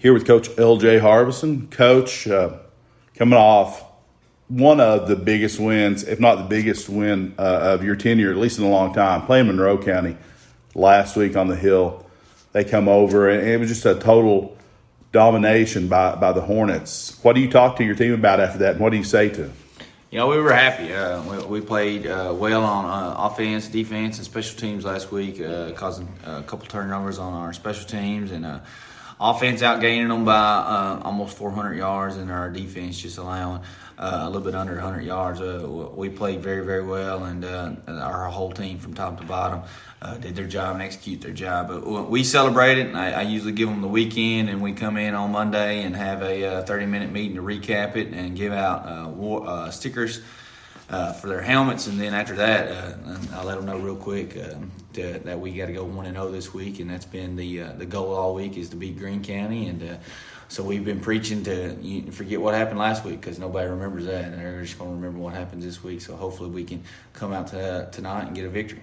Here with Coach L.J. Harbison. Coach, coming off one of the biggest wins, if not the biggest win of your tenure, at least in a long time, playing Monroe County last week on the Hill. They come over, and it was just a total domination by the Hornets. What do you talk to your team about after that, and what do you say to them? You know, we were happy. We played well on offense, defense, and special teams last week, causing a couple turnovers on our special teams, and offense outgaining them by almost 400 yards, and our defense just allowing a little bit under 100 yards. We played very, very well, and our whole team from top to bottom did their job and execute their job. But we celebrated, and I usually give them the weekend, and we come in on Monday and have a 30-minute meeting to recap it and give out stickers for their helmets. And then after that, I'll let them know real quick that we got to go 1-0 this week, and that's been the goal all week, is to beat Greene County. And so we've been preaching to forget what happened last week, because nobody remembers that, and they're just going to remember what happens this week. So hopefully we can come out tonight and get a victory.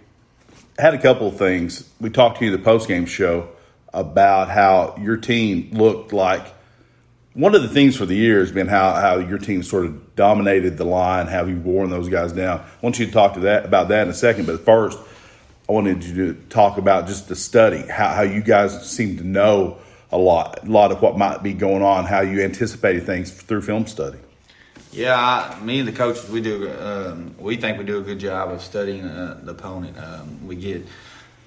I had a couple of things. We talked to you the postgame show about how your team looked like. One of the things for the year has been how your team sort of dominated the line, how you've worn those guys down. I want you to talk about that in a second, but first I wanted you to talk about just the study, how you guys seem to know a lot of what might be going on, how you anticipated things through film study. Yeah, me and the coaches, we think we do a good job of studying the opponent.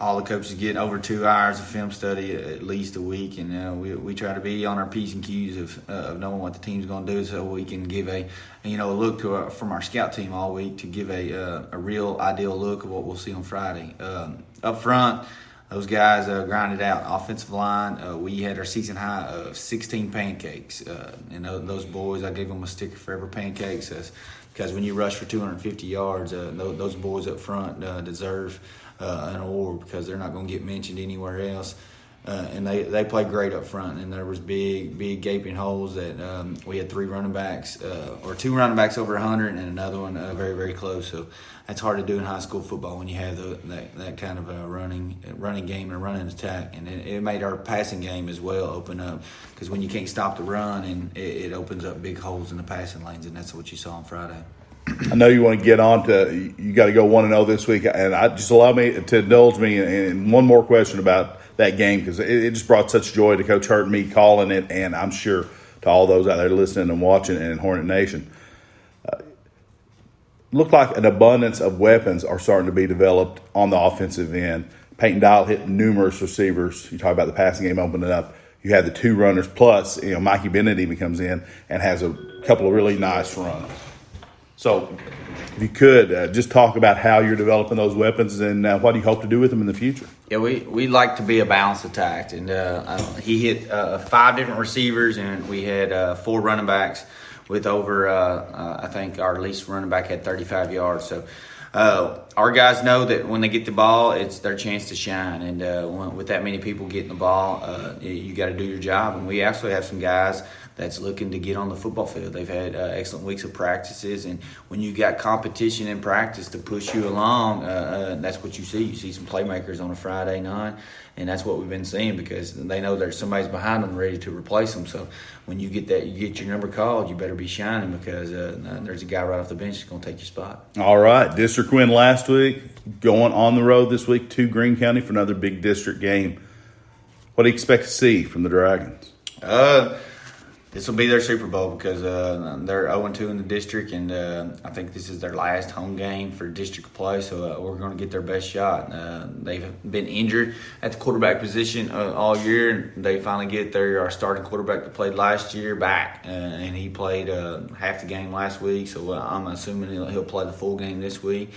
All the coaches get over 2 hours of film study at least a week, and we try to be on our P's and Q's of knowing what the team's going to do, so we can give a look from our scout team all week to give a real ideal look of what we'll see on Friday. Up front, those guys grinded out. Offensive line, we had our season high of 16 pancakes. And those boys, I gave them a sticker for every pancake, because when you rush for 250 yards, those boys up front deserve an award, because they're not going to get mentioned anywhere else. And they played great up front, and there was big gaping holes that we had 3 running backs, or 2 running backs over 100, and another one very, very close. So that's hard to do in high school football when you have that kind of a running game and a running attack. And it made our passing game as well open up, because when you can't stop the run, and it opens up big holes in the passing lanes, and that's what you saw on Friday. I know you want to get on to, you got to go 1-0 this week, and just allow me to indulge me in one more question about that game, because it just brought such joy to Coach Hurt and me calling it, and I'm sure to all those out there listening and watching in Hornet Nation. Looked like an abundance of weapons are starting to be developed on the offensive end. Peyton Dial hit numerous receivers. You talk about the passing game opening up. You had the 2 runners, plus Mikey Bennett even comes in and has a couple of really nice runs. So if you could just talk about how you're developing those weapons, and what do you hope to do with them in the future? Yeah, we like to be a balanced attack, and he hit 5 different receivers, and we had 4 running backs with over, I think our least running back had 35 yards. So our guys know that when they get the ball, it's their chance to shine, and with that many people getting the ball, you got to do your job. And we actually have some guys that's looking to get on the football field. They've had excellent weeks of practices, and when you got competition in practice to push you along, that's what you see. You see some playmakers on a Friday night, and that's what we've been seeing, because they know there's somebody's behind them ready to replace them. So when you get your number called, you better be shining, because there's a guy right off the bench that's going to take your spot. All right, district win last week, going on the road this week to Greene County for another big district game. What do you expect to see from the Dragons? This will be their Super Bowl, because they're 0-2 in the district, and I think this is their last home game for district play, so we're going to get their best shot. They've been injured at the quarterback position all year, and they finally get our starting quarterback that played last year back, and he played half the game last week, so I'm assuming he'll play the full game this week.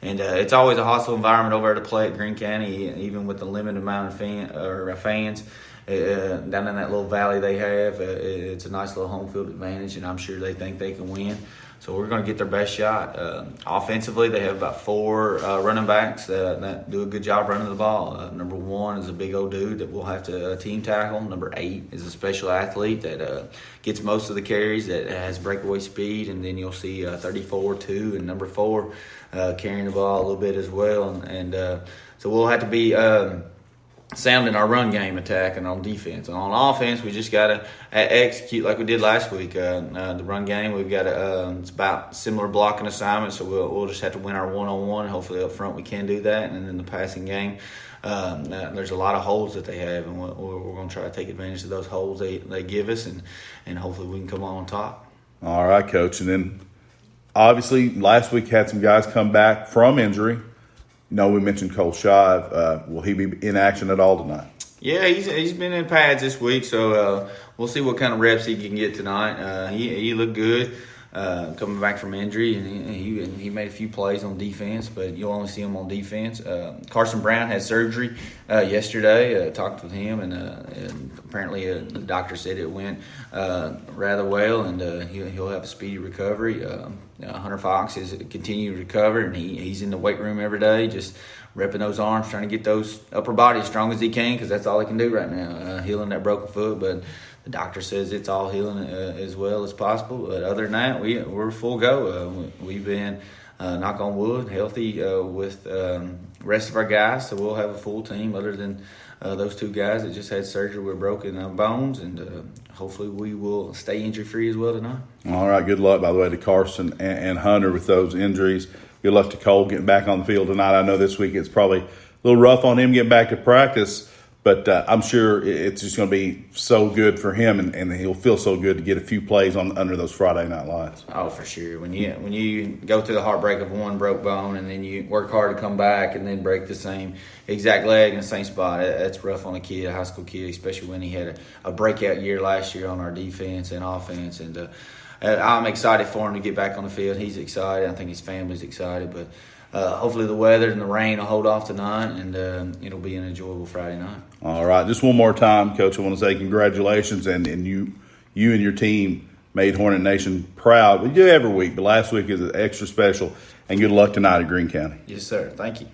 And it's always a hostile environment over there to play at Greene County, even with the limited amount of fans. Down in that little valley they have, it's a nice little home field advantage, and I'm sure they think they can win. So we're going to get their best shot. Offensively, they have about 4 running backs that do a good job running the ball. Number 1 is a big old dude that we'll have to team tackle. Number 8 is a special athlete that gets most of the carries, that has breakaway speed. And then you'll see 34, 2, and number 4 carrying the ball a little bit as well. And so we'll have to be sounding our run game attack and on defense. And on offense, we just got to execute like we did last week. The run game, we've got it's about similar blocking assignments, so we'll just have to win our one-on-one. Hopefully up front we can do that. And then the passing game, there's a lot of holes that they have, and we're going to try to take advantage of those holes they give us, and hopefully we can come on top. All right, Coach. And then obviously last week had some guys come back from injury. We mentioned Cole Shive. Will he be in action at all tonight? Yeah, he's been in pads this week, so we'll see what kind of reps he can get tonight. He looked good coming back from injury, and he made a few plays on defense, but you'll only see him on defense. Carson Brown had surgery yesterday. Talked with him, and apparently the doctor said it went rather well, and he'll have a speedy recovery. Hunter Fox is continuing to recover, and he's in the weight room every day, just repping those arms, trying to get those upper body as strong as he can, because that's all he can do right now, healing that broken foot. But the doctor says it's all healing as well as possible. But other than that, we're full go. We've been, knock on wood, healthy with the rest of our guys, so we'll have a full team other than those two guys that just had surgery with broken bones, and hopefully we will stay injury-free as well tonight. All right, good luck, by the way, to Carson and Hunter with those injuries. Good luck to Cole getting back on the field tonight. I know this week it's probably a little rough on him getting back to practice, but I'm sure it's just going to be so good for him, and he'll feel so good to get a few plays under those Friday night lights. Oh, for sure. When you go through the heartbreak of one broke bone, and then you work hard to come back and then break the same exact leg in the same spot, that's rough on a high school kid, especially when he had a breakout year last year on our defense and offense. And I'm excited for him to get back on the field. He's excited. I think his family's excited, but hopefully the weather and the rain will hold off tonight, and it'll be an enjoyable Friday night. All right, just one more time, Coach, I want to say congratulations, and you and your team made Hornet Nation proud. We do every week, but last week is extra special, and good luck tonight at Greene County. Yes, sir. Thank you.